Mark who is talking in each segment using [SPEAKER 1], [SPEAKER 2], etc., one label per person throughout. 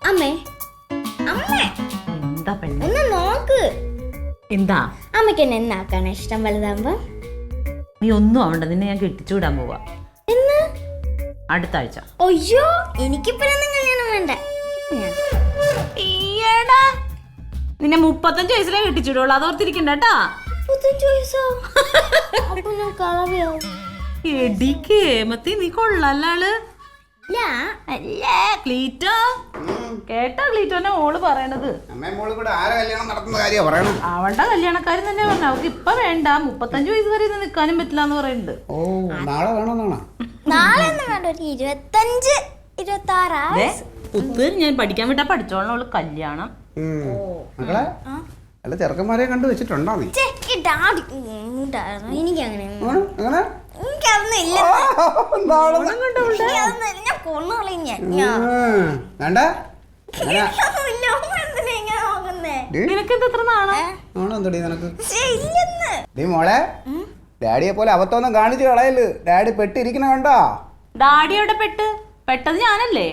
[SPEAKER 1] അമ്മേ അമ്മേ
[SPEAKER 2] എന്താ പെണ്ണെ?
[SPEAKER 1] ഒന്ന് നോക്ക്.
[SPEAKER 2] എന്താ
[SPEAKER 1] അമ്മയ്ക്ക് എന്നെ എന്നാക്കാണ് ഇഷ്ടം വലുതാകുമ്പോ?
[SPEAKER 2] നീ ഒന്നും ആവണ്ട, നിന്നെ ഞാൻ കെട്ടിച്ചു വിടാൻ പോവാ
[SPEAKER 1] എന്ന്?
[SPEAKER 2] അടുത്ത ആഴ്ച.
[SPEAKER 1] അയ്യോ എനിക്കിപ്പോഴൊന്നും കല്യാണം വേണ്ട.
[SPEAKER 2] ഈയെടാ, നിന്നെ 35 വയസ്സിലേ കെട്ടിച്ചിടുള്ളൂ, അതോർത്തിരിക്കണ്ട കേട്ടാ.
[SPEAKER 1] 35 വയസ്സോ? അപ്പൊ ഞാൻ കളവിയാവും.
[SPEAKER 2] എടിക്കേ മത്തി, നീ കൊള്ളാലാള്.
[SPEAKER 1] ഇല്ല.
[SPEAKER 2] അല്ല ക്ലീറ്റോ, കേട്ടോ ക്ലീറ്റോനെ മോള് പറയണത്. അവളുടെ കല്യാണക്കാരൻ തന്നെ പറഞ്ഞു, അവർക്ക് ഇപ്പൊ വേണ്ട, 35 വയസ്സ് വരെ ഇത് നിക്കാനും പറ്റില്ല എന്ന് പറയുന്നുണ്ട്.
[SPEAKER 1] നാളെ ഒന്നും വേണ്ട, ഒരു 25 26
[SPEAKER 2] പുത്ത് ഞാൻ പഠിക്കാൻ വിട്ടാ പഠിച്ചോളാം, അവള് കല്യാണം.
[SPEAKER 3] അല്ല ചെറുക്കന്മാരെ കണ്ടു വെച്ചിട്ടുണ്ടോ നീ?
[SPEAKER 1] എനിക്കങ്ങനെ
[SPEAKER 3] മോളെ ഡാഡിയെ പോലെ അബദ്ധമൊന്നും കാണിച്ചു കളയല്. ഡാഡി പെട്ടിരിക്കണ കണ്ടോ?
[SPEAKER 2] ഡാഡിയോടെ പെട്ടത് ഞാനല്ലേ?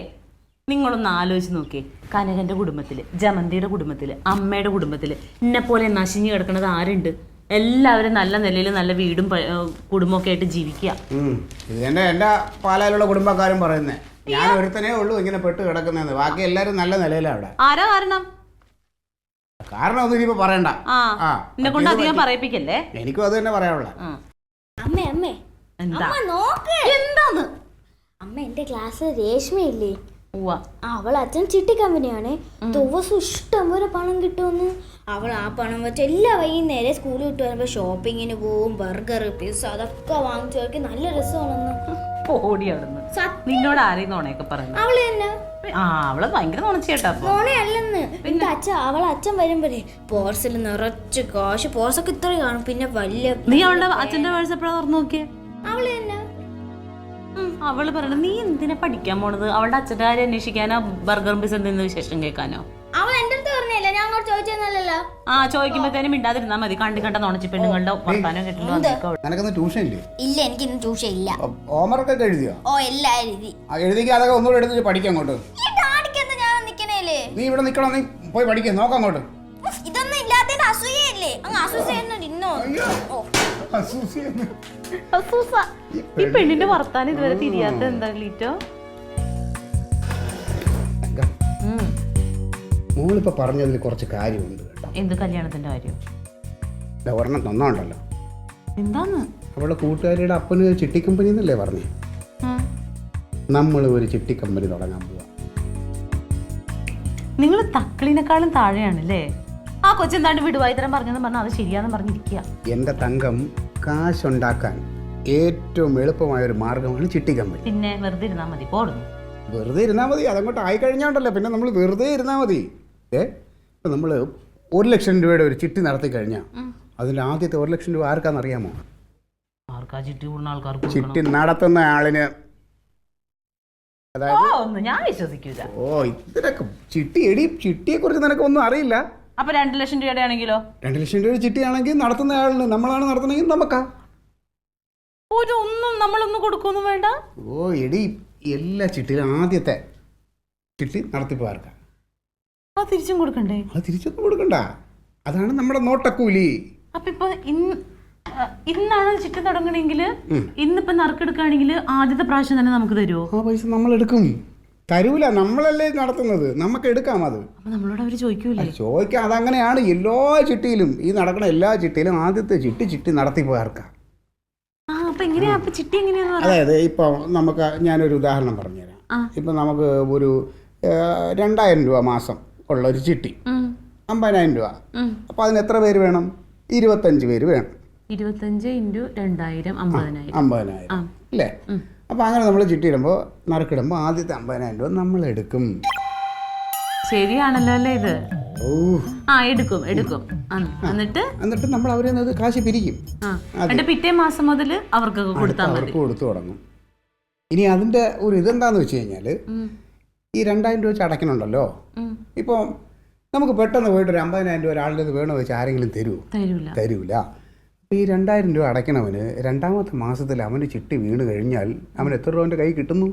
[SPEAKER 2] നിങ്ങളൊന്ന് ആലോചിച്ച് നോക്കിയേ, കനകന്റെ കുടുംബത്തില്, ജമന്തിയുടെ കുടുംബത്തില്, അമ്മയുടെ കുടുംബത്തില് എന്നെ പോലെ നശിഞ്ഞു കിടക്കുന്നത് ആരുണ്ട്? എല്ലാവരും നല്ല നിലയിൽ നല്ല വീടും കുടുംബമൊക്കെ ആയിട്ട് ജീവിക്കുക.
[SPEAKER 3] ഇത് തന്നെ എന്റെ പാലായിലുള്ള കുടുംബക്കാരും പറയുന്നേ. ഞാൻ ഒരുത്തനേ ഉള്ളൂ ഇങ്ങനെ പെട്ട് കിടക്കുന്നതെന്ന്, ബാക്കി എല്ലാരും നല്ല നിലയിലാണ് അവിടെ.
[SPEAKER 2] ആരാ കാരണം?
[SPEAKER 3] കാരണം ഒന്നും ഇനിയിപ്പോ പറയണ്ട.
[SPEAKER 2] എന്നെ കൊണ്ട് അധികം പറയിപ്പിക്കല്ലേ.
[SPEAKER 3] എനിക്കും അത് തന്നെ പറയാനുള്ള.
[SPEAKER 1] അമ്മേ അമ്മേ
[SPEAKER 2] എന്താ
[SPEAKER 1] നോക്ക്.
[SPEAKER 2] എന്താന്ന്?
[SPEAKER 1] അമ്മ എന്റെ ക്ലാസ്സിൽ രേഷ്മയില്ലേ, അവൾ അച്ഛൻ ചിട്ടി കമ്പനിയാണ്. ദിവസം ഇഷ്ടം പോലെ പണം കിട്ടുമെന്ന്. അവൾ ആ പണം വെച്ച് എല്ലാ വൈകുന്നേരം സ്കൂളിൽ വിട്ട് വരുമ്പോ ഷോപ്പിങ്ങിന് പോവും. ബർഗർ, പിസ്സ അതൊക്കെ വാങ്ങിച്ചു നോക്കി നല്ല രസമാണെന്ന്.
[SPEAKER 2] നിന്നോട് ആരെയും നോണയൊക്കെ പറഞ്ഞു?
[SPEAKER 1] അവള് തന്നെ.
[SPEAKER 2] അവള് ഭയങ്കര നോണച്ചേട്ടാ.
[SPEAKER 1] നോണയല്ലെന്ന്. എന്റെ അച്ഛൻ വരുമ്പോഴേ പോർസിൽ നിറച്ച് കാശ്, പോർസൊക്കെ ഇത്ര കാണും. പിന്നെ വലിയ
[SPEAKER 2] നീ അവളുടെ അച്ഛന്റെ പേഴ്സ് എപ്പോഴാ തുറന്നു നോക്കിയേ?
[SPEAKER 1] അവള് തന്നെ.
[SPEAKER 2] അവള് പറയണത് നീ എന്തിനാ പഠിക്കാൻ പോണത്? അവളുടെ അച്ഛൻ്റെ കാര്യം അന്വേഷിക്കാനോ ബർഗറും പിസ്സ എന്തെന്ന് വിശേഷം കേൾക്കാനോ?
[SPEAKER 1] അവൾ എന്റെ അടുത്ത് പറഞ്ഞല്ലേ, ഞാൻ അങ്ങോട്ട് ചോദിച്ചല്ലോ.
[SPEAKER 2] ചോദിക്കുമ്പോഴത്തേനും മിണ്ടാതിരുന്നാ മതി. കണ്ട നോണച്ചി പെണ്ണുങ്ങളുടെ വർത്താനം
[SPEAKER 3] കേട്ടിട്ടുണ്ടോ? ട്യൂഷൻ ഇല്ലേ?
[SPEAKER 1] ഇല്ല, എനിക്ക് ഇന്ന് ട്യൂഷൻ ഇല്ല.
[SPEAKER 3] ഹോംവർക്ക് ഒക്കെ എഴുതിയോ?
[SPEAKER 1] എല്ലാം എഴുതി.
[SPEAKER 3] എഴുതിക്ക് അതൊക്കെ ഒന്നുകൂടെ എടുത്ത് പഠിക്കാം അങ്ങോട്ട്.
[SPEAKER 1] ഞാൻ നിക്കണേലേ.
[SPEAKER 3] നീ ഇവിടെ നിക്കണം, നീ പോയി പഠിക്കാം. നോക്കാം അങ്ങോട്ട്.
[SPEAKER 1] ഇതൊന്നും ഇല്ലാത്തതിന്റെ അസൂയല്ലേ? അങ്ങ് അസൂസിന്നോ?
[SPEAKER 2] ഈ പെണ്ണിന്റെ വർത്താനം ഇതുവരെ തിരിയാത്ത എന്താ ക്ലീറ്റോ?
[SPEAKER 3] മോളിപ്പോ പറഞ്ഞതിൽ കുറച്ച് കാര്യമുണ്ട് കേട്ടോ.
[SPEAKER 2] എന്ത് കല്യാണത്തിന്റെ കാര്യം?
[SPEAKER 3] ഒരെണ്ണം തന്നോണ്ടല്ലോ.
[SPEAKER 2] എന്താന്ന്?
[SPEAKER 3] അവളുടെ കൂട്ടുകാരിയുടെ അപ്പന് ചിട്ടി കമ്പനി എന്നല്ലേ പറഞ്ഞേ? നമ്മൾ ഒരു ചിട്ടി കമ്പനി തുടങ്ങാൻ പോവാ.
[SPEAKER 2] നിങ്ങൾ തക്കളിനേക്കാളും താഴെയാണല്ലേ? ആ കൊച്ചെന്താണ്ട് വിടുവായിത്തരം പറഞ്ഞെന്ന് പറഞ്ഞാൽ അത് ശരിയാന്ന് പറഞ്ഞിരിക്കുക.
[SPEAKER 3] എന്റെ തങ്കം, കാശുണ്ടാക്കാൻ ഏറ്റവും എളുപ്പമായ ഒരു മാർഗമാണ് ചിട്ടി കമ്പനി.
[SPEAKER 2] പിന്നെ വെറുതെ ഇരുന്നാ മതി. പോടുന്നു
[SPEAKER 3] വെറുതെ ഇരുന്നാൽ മതി. അതങ്ങോട്ട് ആയിക്കഴിഞ്ഞാണ്ടല്ലോ പിന്നെ നമ്മൾ വെറുതെ ഇരുന്നാൽ മതി. ഇപ്പം നമ്മൾ 1 ലക്ഷം രൂപയുടെ ഒരു ചിട്ടി നടത്തി കഴിഞ്ഞാൽ അതിൻ്റെ ആദ്യത്തെ 1 ലക്ഷം രൂപ ആർക്കാണെന്നറിയാമോ?
[SPEAKER 2] ആർക്കാ ചിട്ടി കൂടുന്ന ആൾക്കാർക്ക്?
[SPEAKER 3] ചിട്ടി നടത്തുന്ന ആളിന്.
[SPEAKER 2] അതായത് ഞാൻ വിശ്വസിക്കൂല.
[SPEAKER 3] ഇതിനൊക്കെ ചിട്ടിയെ കുറിച്ച് നിനക്ക് ഒന്നും അറിയില്ല.
[SPEAKER 2] അപ്പൊ 2 ലക്ഷം രൂപയുടെ ആണെങ്കിലോ?
[SPEAKER 3] 2 ലക്ഷം രൂപയുടെ ചിട്ടിയാണെങ്കിൽ നടത്തുന്ന ആളിന്, നമ്മളാണ് നടത്തണമെങ്കിൽ നമുക്കാ.
[SPEAKER 2] നമ്മളൊന്നും കൊടുക്കൊന്നും വേണ്ട.
[SPEAKER 3] എല്ലാ ചിട്ടിയിലും ആദ്യത്തെ ചിട്ടി നടത്തിപ്പാർക്കാ.
[SPEAKER 2] തിരിച്ചും കൊടുക്കണ്ടേ?
[SPEAKER 3] അത് തിരിച്ചൊന്നും കൊടുക്കണ്ട. അതാണ് നമ്മുടെ നോട്ടക്കൂലി.
[SPEAKER 2] അപ്പൊ ഇപ്പൊ ഇന്നാണ് ചിട്ടി തുടങ്ങണമെങ്കിൽ ഇന്നിപ്പോ നറുക്കെടുക്കുകയാണെങ്കിൽ ആദ്യത്തെ പ്രാവശ്യം തന്നെ നമുക്ക് തരുമോ?
[SPEAKER 3] ആ പൈസ നമ്മൾ എടുക്കും. തരൂല, നമ്മളല്ലേ നടത്തുന്നത്, നമുക്ക് എടുക്കാം. അത്
[SPEAKER 2] നമ്മളോട് അവര് ചോദിക്കൂലേ?
[SPEAKER 3] ചോദിക്കാം. അതങ്ങനെയാണ് എല്ലാ ചിട്ടിയിലും. ഈ നടക്കുന്ന എല്ലാ ചിട്ടിയിലും ആദ്യത്തെ ചിട്ടി നടത്തിപ്പോർക്കാ. അതായത് ഇപ്പൊ നമുക്ക് ഞാനൊരു ഉദാഹരണം പറഞ്ഞുതരാം. ഇപ്പൊ നമുക്ക് ഒരു 2000 രൂപ മാസം ഉള്ള ഒരു ചിട്ടി, 50,000 രൂപ. അപ്പൊ അതിന് എത്ര പേര് വേണം? 25 പേര് വേണം.
[SPEAKER 2] 25 × 2000
[SPEAKER 3] 50,000 അല്ലേ? അപ്പൊ അങ്ങനെ നമ്മൾ ചിട്ടിയിടുമ്പോൾ നറുക്കിടുമ്പോൾ ആദ്യത്തെ 50,000 രൂപ നമ്മൾ എടുക്കും.
[SPEAKER 2] ശരിയാണല്ലോ അല്ലേ ഇത്? എടുക്കും.
[SPEAKER 3] എന്നിട്ട് നമ്മൾ അവരെ കാശ് പിരിക്കും.
[SPEAKER 2] പിറ്റേ മാസം മുതൽ അവർക്ക്
[SPEAKER 3] കൊടുത്തു തുടങ്ങും. ഇനി അതിന്റെ ഒരു ഇതെന്താന്ന് വെച്ച് കഴിഞ്ഞാല്, ഈ 2000 രൂപ വെച്ച് അടയ്ക്കണുണ്ടല്ലോ. ഇപ്പോൾ നമുക്ക് പെട്ടെന്ന് പോയിട്ട് ഒരു 50,000 രൂപ ഒരാളുടെ വേണമെന്ന് വെച്ചാൽ ആരെങ്കിലും തരൂല. ഈ 2000 രൂപ അടയ്ക്കണവന് രണ്ടാമത്തെ മാസത്തിൽ അവന് ചിട്ടി വീണ് കഴിഞ്ഞാൽ അവന് എത്ര രൂപ കൈ കിട്ടുന്നു?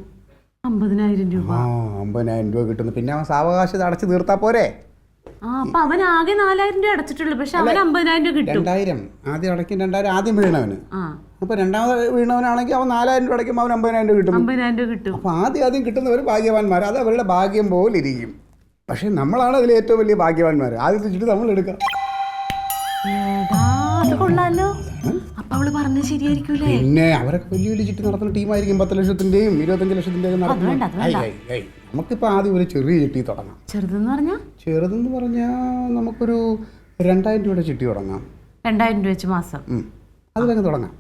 [SPEAKER 2] 50,000 രൂപ.
[SPEAKER 3] ആ 50,000 രൂപ കിട്ടുന്നു. പിന്നെ അവൻ സാവകാശം അടച്ചു തീർത്താ പോരെ?
[SPEAKER 2] ആ അപ്പൊ അവൻ ആകെ 4,000 രൂപ അടച്ചിട്ടുള്ളൂ, പക്ഷെ അവൻ 50,000 രൂപ കിട്ടും.
[SPEAKER 3] 2,000 ആദ്യം അടയ്ക്കും, 2,000 ആദ്യം വീണവന്. അപ്പൊ രണ്ടാമത് വീണവനാണെങ്കിൽ അവൻ 4,000 രൂപ അടയ്ക്കുമ്പോൾ അവൻ 50,000 രൂപ കിട്ടും.
[SPEAKER 2] 50,000 രൂപ കിട്ടും.
[SPEAKER 3] അപ്പൊ ആദ്യം കിട്ടുന്നവർ ഭാഗ്യവാന്മാർ, അത് അവരുടെ ഭാഗ്യം പോലെ ഇരിക്കും. പക്ഷെ നമ്മളാണ് അതിൽ ഏറ്റവും വലിയ ഭാഗ്യവാന്മാർ. ആദ്യത്തെ ചുറ്റി നമ്മൾ എടുക്കാം.
[SPEAKER 2] കൊള്ളാലോ. അപ്പൊ അവള് പറഞ്ഞത് ശരിയായിരിക്കൂലേ?
[SPEAKER 3] പിന്നെ അവരൊക്കെ വലിയ വലിയ ചുറ്റി നടത്തുന്ന ടീമായിരിക്കും. 10 ലക്ഷത്തിന്റെയും 25 ലക്ഷത്തിന്റെയും നടത്തുന്നത്. നമുക്കിപ്പോ ആദ്യം ഒരു ചെറിയ ചിട്ടി തുടങ്ങാം. ചെറുതെന്ന് പറഞ്ഞാ നമുക്കൊരു 2,000 രൂപയുടെ ചിട്ടി തുടങ്ങാം.
[SPEAKER 2] 2,000 രൂപ വെച്ച് മാസം
[SPEAKER 3] അതിലൊക്കെ തുടങ്ങാം.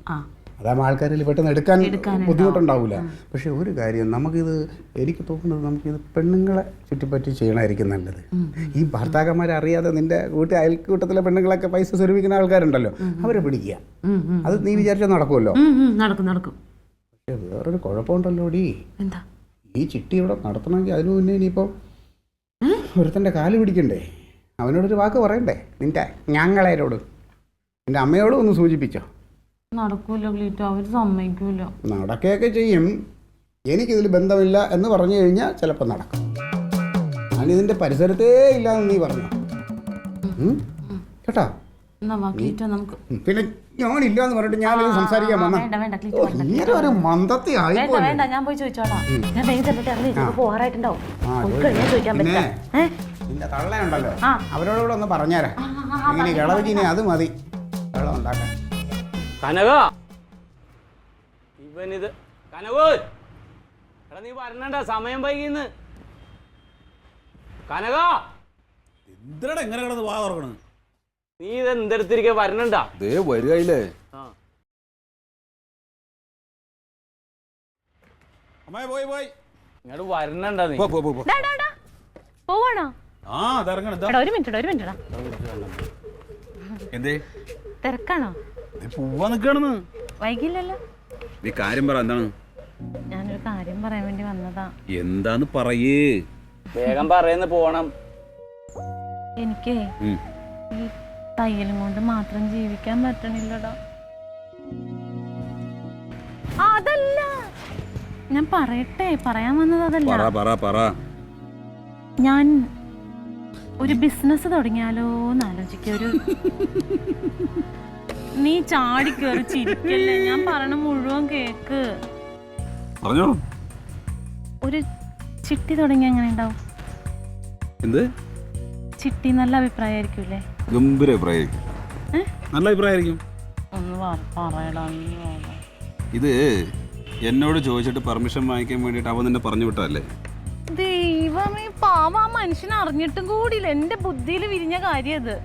[SPEAKER 3] അതാകുമ്പോൾ ആൾക്കാരിൽ പെട്ടെന്ന് എടുക്കാൻ ബുദ്ധിമുട്ടുണ്ടാവില്ല. പക്ഷെ ഒരു കാര്യം, എനിക്ക് തോന്നുന്നത് നമുക്കിത് പെണ്ണുങ്ങളെ ചുറ്റിപ്പറ്റി ചെയ്യണമായിരിക്കും നല്ലത്. ഈ ഭർത്താക്കന്മാരെ അറിയാതെ നിന്റെ അയൽക്കൂട്ടത്തിലെ പെണ്ണുങ്ങളൊക്കെ പൈസ സ്വരൂപിക്കുന്ന ആൾക്കാരുണ്ടല്ലോ, അവരെ പിടിക്കുക. അത് നീ വിചാരിച്ചാൽ നടക്കുമല്ലോ?
[SPEAKER 2] നടക്കും.
[SPEAKER 3] പക്ഷെ വേറൊരു കുഴപ്പമുണ്ടല്ലോ ഡി.
[SPEAKER 2] എന്താ?
[SPEAKER 3] ഈ ചിട്ടി ഇവിടെ നടത്തണമെങ്കിൽ അതിനു മുന്നേ ഇനിയിപ്പോൾ ഒരുത്തൻ്റെ കാല് പിടിക്കണ്ടേ? അവനോടൊരു വാക്ക് പറയണ്ടേ? നിന്റെ ഞങ്ങളോട്, നിന്റെ അമ്മയോടും ഒന്ന് സൂചിപ്പിച്ചോ.
[SPEAKER 2] നടക്കൂല ക്ലീറ്റോ, അവർ സമ്മതിക്കൂല.
[SPEAKER 3] നടക്കുകയൊക്കെ ചെയ്യും. എനിക്കിതിൽ ബന്ധമില്ല എന്ന് പറഞ്ഞു കഴിഞ്ഞാൽ ചിലപ്പോൾ നടക്കും. ഞാനിതിൻ്റെ പരിസരത്തേ ഇല്ലാന്ന് നീ പറഞ്ഞു കേട്ടോ. പിന്നെ ഞാനില്ല എന്ന് പറഞ്ഞിട്ട് ഞാനിത് സംസാരിക്കാൻ വന്ന ഇങ്ങനെ ഒരു മന്ദത്തി ആയിപ്പോ. നിന്റെ തള്ളയുണ്ടല്ലോ, അവരോടുകൂടെ ഒന്ന് പറഞ്ഞേരാ ഇങ്ങനെ കിളവിക്കിനെ അത് മതി വെള്ളം ഉണ്ടാക്കാൻ.
[SPEAKER 4] കനക, ഇവനിത് കനകോ, എടാ നീ വരണണ്ട, സമയം വൈകിന്ന്. കനക,
[SPEAKER 5] എന്തിനാ എങ്ങനെ കിടന്ന് വാ തുറക്കണ്?
[SPEAKER 4] നീ ഇത് എന്തെടുത്തിരിക്ക വരണണ്ടാ?
[SPEAKER 5] ദേ വരികയില്ലേ. അമ്മായി പോയി
[SPEAKER 4] ഇങ്ങോട്ട് വരണണ്ടാ നീ.
[SPEAKER 2] പോവാണോ?
[SPEAKER 5] ആ അതിറങ്ങണ.
[SPEAKER 2] ഒരു മിനിറ്റ്.
[SPEAKER 5] എന്തേ
[SPEAKER 2] തിരക്കാണോ?
[SPEAKER 5] പോവാ നിക്കണെന്ന്.
[SPEAKER 2] വൈകില്ലല്ലോ.
[SPEAKER 5] നീ കാര്യം പറ. എന്താണ്?
[SPEAKER 2] ഞാനൊരു കാര്യം പറയാൻ വേണ്ടി വന്നതാ.
[SPEAKER 5] എന്താന്ന് പറയേ.
[SPEAKER 4] വേഗം പറയുന്ന പോണം.
[SPEAKER 2] എനിക്കേ ഈ തയ്യലും കൊണ്ട് മാത്രം ജീവിക്കാൻ പറ്റണില്ലടാ. അതല്ല, ഞാൻ പറയട്ടെ, പറയാൻ വന്നത് അതല്ല. ഞാൻ ഒരു ബിസിനസ് തുടങ്ങിയാലോ എന്ന് ആലോചിക്കൊരു. നീ ചാടി കയറി ചിരിക്കല്ലേ, ഞാൻ പറയണ മുഴുവൻ കേക്ക്. ഒരു ചിട്ടി തുടങ്ങി എങ്ങനെ ഉണ്ടാവും?
[SPEAKER 5] എന്ത്
[SPEAKER 2] ചിട്ടി? നല്ല അഭിപ്രായമായിരിക്കൂലേ?
[SPEAKER 5] ഗംഭീര അഭിപ്രായമായിരിക്കും. നല്ല അഭിപ്രായമായിരിക്കും.
[SPEAKER 2] ഒന്ന് പറയടാ.
[SPEAKER 5] ഇത് എന്നോട് ചോദിച്ചിട്ട് പെർമിഷൻ വാങ്ങിക്കാൻ വേണ്ടിയിട്ട് അവൻ നിന്നെ പറഞ്ഞു വിട്ടല്ലേ?
[SPEAKER 2] ദൈവമേ, പാവ മനുഷ്യൻ അറിഞ്ഞിട്ടും കൂടിയില്ല. എന്റെ ബുദ്ധിയിൽ വിരിഞ്ഞ കാര്യം അത്.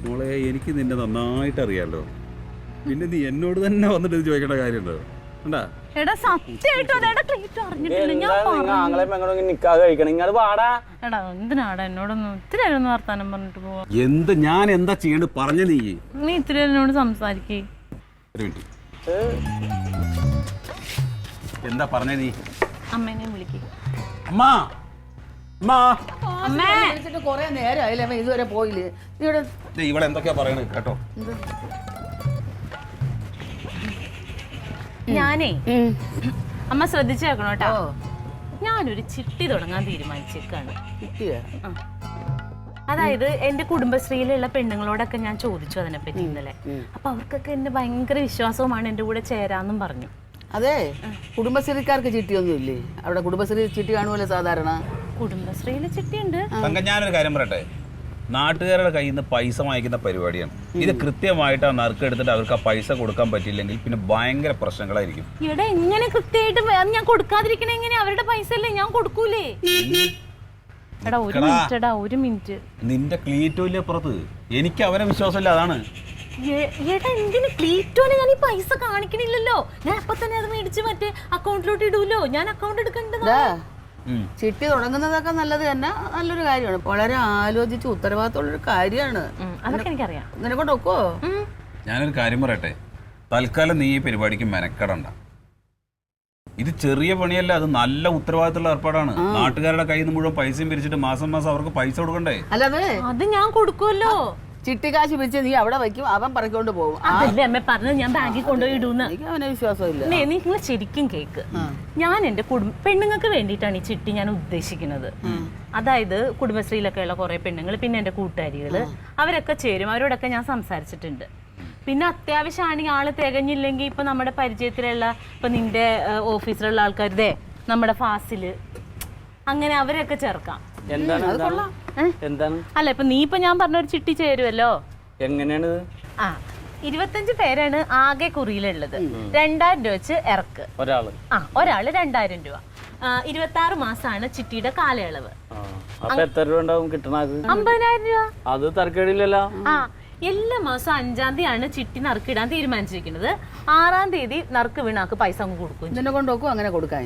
[SPEAKER 5] മോളെ, എനിക്ക് നിന്നെ നന്നായിട്ട് അറിയാലോ. പിന്നെ നീ എന്നോട് തന്നെ വന്നിട്ട് ഇത് ചോദിക്കേണ്ട കാര്യമുണ്ടോ? കണ്ടാ
[SPEAKER 2] എടാ, സത്യമായിട്ടും അതെടാ ക്ലീറ്റ് അറിഞ്ഞിട്ടില്ല. എന്തിനാടാ എന്നോടൊന്നും ഇത്തിരി ഒന്ന് വർത്താനം പറഞ്ഞിട്ട് പോവാ?
[SPEAKER 5] എന്ത് ഞാൻ എന്താ ചെയ്യേണ്ടത് പറഞ്ഞ നീ
[SPEAKER 2] ഇത്തിരി എന്നോട് സംസാരിക്കേ.
[SPEAKER 5] എന്താ പറഞ്ഞ നീ?
[SPEAKER 2] അമ്മേനെ വിളിക്കേ.
[SPEAKER 6] കൊറേ നേരമായില്ലേ ഇതുവരെ പോയില്ലേ?
[SPEAKER 5] ഇവിടെ എന്തൊക്കെയാ പറയണത് കേട്ടോ.
[SPEAKER 2] ഞാനേ, അമ്മ ശ്രദ്ധിച്ചു കേൾക്കണം കേട്ടോ. ഞാനൊരു ചിട്ടി തുടങ്ങാൻ തീരുമാനിച്ചേക്കാണ്. അതായത് എന്റെ കുടുംബശ്രീയിലുള്ള പെണ്ണുങ്ങളോടൊക്കെ ഞാൻ ചോദിച്ചു അതിനെപ്പറ്റി ഇന്നലെ. അപ്പൊ അവർക്കൊക്കെ എന്നെ ഭയങ്കര വിശ്വാസവുമാണ് എന്റെ കൂടെ ചേരാന്നും പറഞ്ഞു.
[SPEAKER 6] അതെ, കുടുംബശ്രീക്കാർക്ക് ചിട്ടിയൊന്നും ഇല്ലേ അവിടെ? കുടുംബശ്രീ ചിട്ടി കാണുമല്ലോ സാധാരണ.
[SPEAKER 2] കുടുംബശ്രീയില് ചിട്ടിയുണ്ട്.
[SPEAKER 5] ഞാനൊരു കാര്യം പറയട്ടെ, നാട്ടുകാരുടെ കയ്യിൽ നിന്ന് പൈസ വാങ്ങിക്കുന്ന പരിപാടിയാണ് ഇത്. കൃത്യമായിട്ട് ആ നറുക്കെടുത്തിട്ട് അവർക്ക് ആ പൈസ കൊടുക്കാൻ പറ്റിയില്ലെങ്കിൽ പിന്നെ ഭയങ്കര പ്രശ്നങ്ങളായിരിക്കും.
[SPEAKER 2] ഇവിടെ എങ്ങനെ കൃത്യമായിട്ട് ഞാൻ കൊടുക്കാതിരിക്കണ? എങ്ങനെ? അവരുടെ പൈസ അല്ലേ, ഞാൻ കൊടുക്കൂലേ? എടാ ഒരു മിനിറ്റ്.
[SPEAKER 5] നിന്റെ ക്ലീറ്റോയില്ലേ പുറത്ത്? എനിക്ക് അവനെ വിശ്വാസമില്ല, അതാണ്.
[SPEAKER 2] ഏട്ടാ, എന്തിന് ക്ലീറ്റോനെ ഞാൻ ഈ പൈസ കാണിക്കണില്ലല്ലോ. ഞാൻ അപ്പൊ തന്നെ അത് മേടിച്ച് മറ്റേ അക്കൗണ്ടിലോട്ട് ഇടൂലോ. ഞാൻ അക്കൗണ്ട് എടുക്കേണ്ടതാ.
[SPEAKER 6] ചിട്ടി തുടങ്ങുന്നതൊക്കെ നല്ലത് തന്നെ, നല്ലൊരു കാര്യമാണ്. വളരെ ആലോചിച്ച് ഉത്തരവാദിത്തമുള്ളൊരു കാര്യമാണ്.
[SPEAKER 2] അതൊക്കെ എനിക്കറിയാം.
[SPEAKER 6] നിന്നെക്കൊണ്ട് ഒക്കോ?
[SPEAKER 5] ഞാനൊരു കാര്യം പറയട്ടെ, തൽക്കാലം നീ ഈ പരിപാടിക്ക് മെനക്കെടണ്ട. ഇത് ചെറിയ പണിയല്ല, അത് നല്ല ഉത്തരവാദിത്തമുള്ള ഏർപ്പാടാണ്. നാട്ടുകാരുടെ കയ്യിൽ നിന്ന് മുഴുവൻ പൈസയും പിരിച്ചിട്ട് മാസം അവർക്ക് പൈസ കൊടുക്കണ്ടേ?
[SPEAKER 6] അല്ലാതെ
[SPEAKER 2] അത് ഞാൻ കൊടുക്കുമല്ലോ.
[SPEAKER 6] ചിട്ടി കാശ് പിരിച്ച് നീ അവിടെ വയ്ക്കും, അവൻ പറക്കൊണ്ട് പോകും.
[SPEAKER 2] അതല്ലേ അമ്മ പറഞ്ഞത്, ഞാൻ ബാങ്കിൽ കൊണ്ടുപോയി ഇടൂന്ന്.
[SPEAKER 6] എനിക്ക് അവനെ വിശ്വാസമില്ല.
[SPEAKER 2] നിങ്ങൾ ശരിക്കും കേക്ക്. ഞാൻ എൻ്റെ പെണ്ണുങ്ങൾക്ക് വേണ്ടിയിട്ടാണ് ഈ ചിട്ടി ഞാൻ ഉദ്ദേശിക്കുന്നത്. അതായത് കുടുംബശ്രീയിലൊക്കെയുള്ള കുറേ പെണ്ണുങ്ങൾ, പിന്നെ എൻ്റെ കൂട്ടുകാരികൾ, അവരൊക്കെ ചേരും. അവരോടൊക്കെ ഞാൻ സംസാരിച്ചിട്ടുണ്ട്. പിന്നെ അത്യാവശ്യമാണെങ്കിൽ ആള് തികഞ്ഞില്ലെങ്കിൽ ഇപ്പൊ നമ്മുടെ പരിചയത്തിലുള്ള ഇപ്പൊ നിന്റെ ഓഫീസിലുള്ള ആൾക്കാരുടെ നമ്മുടെ ഫാസില് അങ്ങനെ അവരെയൊക്കെ ചേർക്കാം.
[SPEAKER 4] എന്താണ്
[SPEAKER 2] അല്ല ഇപ്പൊ നീ ഇപ്പൊ ഞാൻ പറഞ്ഞൊരു ചിട്ടി ചേരുമല്ലോ.
[SPEAKER 4] എങ്ങനെയാണ്?
[SPEAKER 2] 25 പേരാണ് ആകെ കുറിയിലുള്ളത്. 2000 രൂപ വെച്ച് ഇറക്ക് ഒരാള്. ഒരാള് 2000 രൂപ. 26 മാസമാണ് ചിട്ടിയുടെ കാലയളവ്.
[SPEAKER 4] അപ്പൊ എത്ര രൂപ ഉണ്ടാവും കിട്ടണത്?
[SPEAKER 2] 50,000 രൂപ.
[SPEAKER 4] അത് തരക്കേടില്ലല്ലോ.
[SPEAKER 2] എല്ലാ മാസം 5-ാം തീയതിയാണ് ചിട്ടി നറുക്കിടാൻ തീരുമാനിച്ചിരിക്കുന്നത്. 6-ാം തീയതി നറുക്ക് വീണാക്ക് പൈസ അങ്ങ് കൊടുക്കും.
[SPEAKER 6] ഇതിനെ കൊണ്ട് നോക്കും അങ്ങനെ കൊടുക്കാൻ.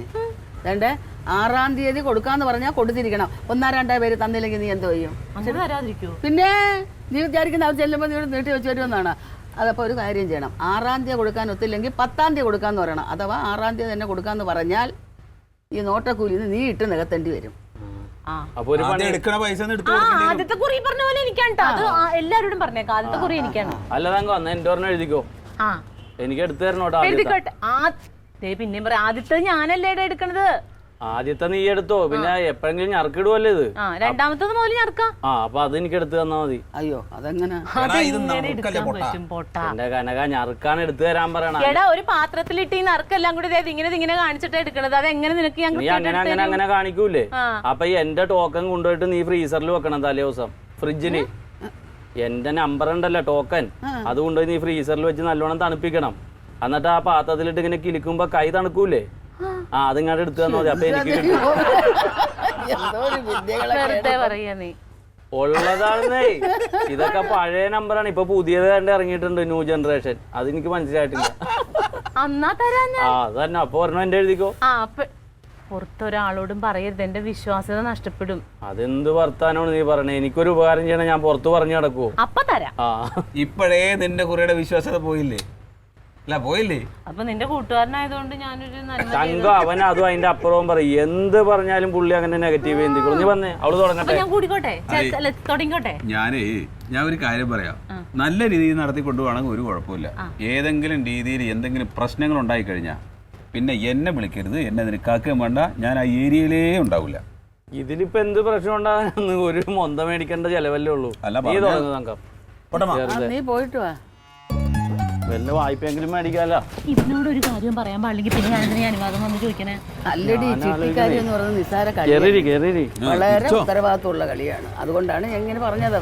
[SPEAKER 6] വേണ്ടേ 6-ാം തീയതി കൊടുക്കാന്ന് പറഞ്ഞാൽ കൊടുത്തിരിക്കണം. 1-2 പേര് തന്നില്ലെങ്കിൽ നീ എന്തോ ചെയ്യും?
[SPEAKER 2] അങ്ങനെ തരാതിരിക്കൂ.
[SPEAKER 6] പിന്നെ നീ വിചാരിക്കുന്ന അത് ചെല്ലുമ്പോൾ നീ നീട്ടി വെച്ച് വരുമെന്നാണ്. അതപ്പോൾ ഒരു കാര്യം ചെയ്യണം. 6-ാം തീയതി കൊടുക്കാൻ ഒത്തില്ലെങ്കിൽ 10-ാം തീയതി കൊടുക്കാന്ന് പറയണം. അഥവാ 6-ാം തീയതി തന്നെ കൊടുക്കാന്ന് പറഞ്ഞാൽ ഈ നോട്ടക്കൂലിന്ന് നീ ഇട്ട് നികത്തേണ്ടി വരും.
[SPEAKER 5] എടുക്കണ പൈസ
[SPEAKER 2] ആദ്യത്തെ കുറി പറഞ്ഞ പോലെ എനിക്കാണ് ട്ടോ. അത് എല്ലാരോടും പറഞ്ഞേക്കാം. ആദ്യത്തെ കുറി എനിക്കാണ്.
[SPEAKER 4] അല്ല താങ്കോ അന്ന് എന്റെ ഓർമ്മ എഴുതിക്കോ. എനിക്ക് എടുത്തു തരണോട്ടോ.
[SPEAKER 2] എഴുതിക്കോട്ടെ. പിന്നെയും പറയാം, ആദ്യത്തെ ഞാനല്ലേ എടുക്കണത്.
[SPEAKER 4] ആദ്യത്തെ നീ എടുത്തോ, പിന്നെ എപ്പോഴെങ്കിലും ഞറക്കിടുവല്ലേ ഇത്.
[SPEAKER 2] രണ്ടാമത്തത് മുതൽ ഞറക്കാം.
[SPEAKER 4] അപ്പൊ അത് എനിക്ക് എടുത്തു തന്നാ മതി.
[SPEAKER 6] അയ്യോ അതെങ്ങനെ
[SPEAKER 4] എന്റെ കനക ഞറുക്കാണ് എടുത്തു തരാൻ പറയണ.
[SPEAKER 2] എടാ ഒരു പാത്രത്തിലിട്ട് ഈ നറുക്കെല്ലാം കൂടി ഇങ്ങനെ കാണിച്ചിട്ട് എടുക്കണത്. അത് എങ്ങനെ നിനക്ക്
[SPEAKER 4] നീ അങ്ങനെ കാണിക്കൂലേ? അപ്പൊ എന്റെ ടോക്കൺ കൊണ്ടുപോയിട്ട് നീ ഫ്രീസറിൽ വെക്കണം തലേ ദിവസം ഫ്രിഡ്ജില്. എന്റെ നമ്പർ ഉണ്ടല്ലോ ടോക്കൺ, അത് കൊണ്ടുപോയി നീ ഫ്രീസറിൽ വെച്ച് നല്ലോണം തണുപ്പിക്കണം. എന്നിട്ട് ആ പാത്രത്തിലിട്ട് ഇങ്ങനെ കിളിക്കുമ്പോ കൈ തണുക്കൂലേ? അതിങ്ങാട് എടുത്തു തന്നാ മതി. അപ്പൊ എനിക്ക് ഉള്ളതാണെന്നേ. ഇതൊക്കെ പഴയ നമ്പറാണ്. ഇപ്പൊ പുതിയത് കണ്ട് ഇറങ്ങിയിട്ടുണ്ട്, ന്യൂ ജനറേഷൻ. അതെനിക്ക് മനസ്സിലായിട്ടില്ല. അത് തന്നെ. അപ്പൊ ഒരെണ്ണം എന്റെ എഴുതിക്കോ.
[SPEAKER 2] പുറത്തൊരാളോടും പറയരുത്, എന്റെ വിശ്വാസ്യത നഷ്ടപ്പെടും.
[SPEAKER 4] അതെന്ത് വർത്താനമാണ് നീ പറഞ്ഞേ? എനിക്കൊരു ഉപകാരം ചെയ്യണം, ഞാൻ പുറത്ത് പറഞ്ഞു നടക്കുവോ?
[SPEAKER 2] അപ്പൊ തരാം.
[SPEAKER 5] ഇപ്പോഴേ നിന്റെ കുറയുടെ വിശ്വാസത പോയില്ലേ? അല്ല പോയില്ലേ?
[SPEAKER 2] അപ്പൊ നിന്റെ കൂട്ടുകാരനായതുകൊണ്ട് ഞാനൊരു
[SPEAKER 4] തങ്ക അവൻ അതും അതിന്റെ അപ്പുറവും പറയും. എന്ത് പറഞ്ഞാലും പുള്ളി അങ്ങനെ നെഗറ്റീവ് എന്തിക്കോളൂ. നീ വന്നേ, അവള് തുടങ്ങട്ടെ.
[SPEAKER 2] ഞാൻ കൂടിക്കോട്ടെ, തുടങ്ങിക്കോട്ടെ.
[SPEAKER 5] ഞാൻ ഒരു കാര്യം പറയാം. നല്ല രീതിയിൽ നടത്തി കൊണ്ടുപോകണമെങ്കിൽ ഒരു കുഴപ്പമില്ല. ഏതെങ്കിലും രീതിയിൽ എന്തെങ്കിലും പ്രശ്നങ്ങൾ ഉണ്ടായി കഴിഞ്ഞാൽ പിന്നെ എന്നെ വിളിക്കരുത്, എന്നെ നിനക്കാക്കുകയും വേണ്ട. ഞാൻ ആ ഏരിയയിലേ ഉണ്ടാവില്ല.
[SPEAKER 4] ഇതിലിപ്പോ എന്ത് പ്രശ്നം ഉണ്ടാകാൻ ഒരു മൊന്ത മേടിക്കേണ്ട ചെലവല്ലേ ഉള്ളൂ. നീ തുടങ്ങുന്നു തങ്കം.
[SPEAKER 6] നീ പോയിട്ട് വാ.
[SPEAKER 4] വല്ല വായ്പയെങ്കിലും മേടിക്കാലോ.
[SPEAKER 2] ഇതിനോട് ഒരു കാര്യം പറയാൻ പാടില്ലെങ്കിൽ പിന്നെ ഞാനെന്തിനാ അനുവാദം വന്ന് ചോദിക്കണേ?
[SPEAKER 6] അല്ലടി, ചിട്ടിക്കാരി എന്ന് പറയുന്നത് നിസ്സാര കളി, വളരെ ഉത്തരവാദിത്തമുള്ള കളിയാണ്. അതുകൊണ്ടാണ് ഞാൻ ഇങ്ങനെ പറഞ്ഞത്.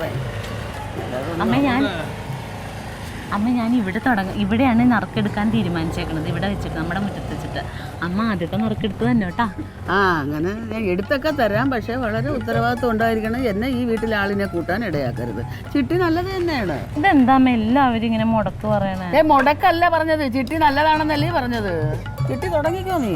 [SPEAKER 2] അമ്മ ഞാൻ ഇവിടെയാണ് നറുക്കെടുക്കാൻ തീരുമാനിച്ചേക്കണത്. ഇവിടെ വെച്ചിട്ട് നമ്മുടെ മുറ്റത്ത് വെച്ചിട്ട്. അമ്മ ആദ്യത്തെ നറുക്കെടുത്ത് തന്നെ കേട്ടാ.
[SPEAKER 6] അങ്ങനെ ഞാൻ എടുത്തൊക്കെ തരാം. പക്ഷെ വളരെ ഉത്തരവാദിത്വം ഉണ്ടായിരിക്കണം. എന്നെ ഈ വീട്ടിലെ ആളിനെ കൂട്ടാൻ ഇടയാക്കരുത്. ചിട്ടി നല്ലത് തന്നെയാണ്.
[SPEAKER 2] ഇതെന്താ എല്ലാവരും ഇങ്ങനെ മുടക്ക് പറയണേ?
[SPEAKER 6] മുടക്കല്ല പറഞ്ഞത്, ചിട്ടി നല്ലതാണെന്നല്ലേ പറഞ്ഞത്. ചിട്ടി തുടങ്ങിക്കോ നീ.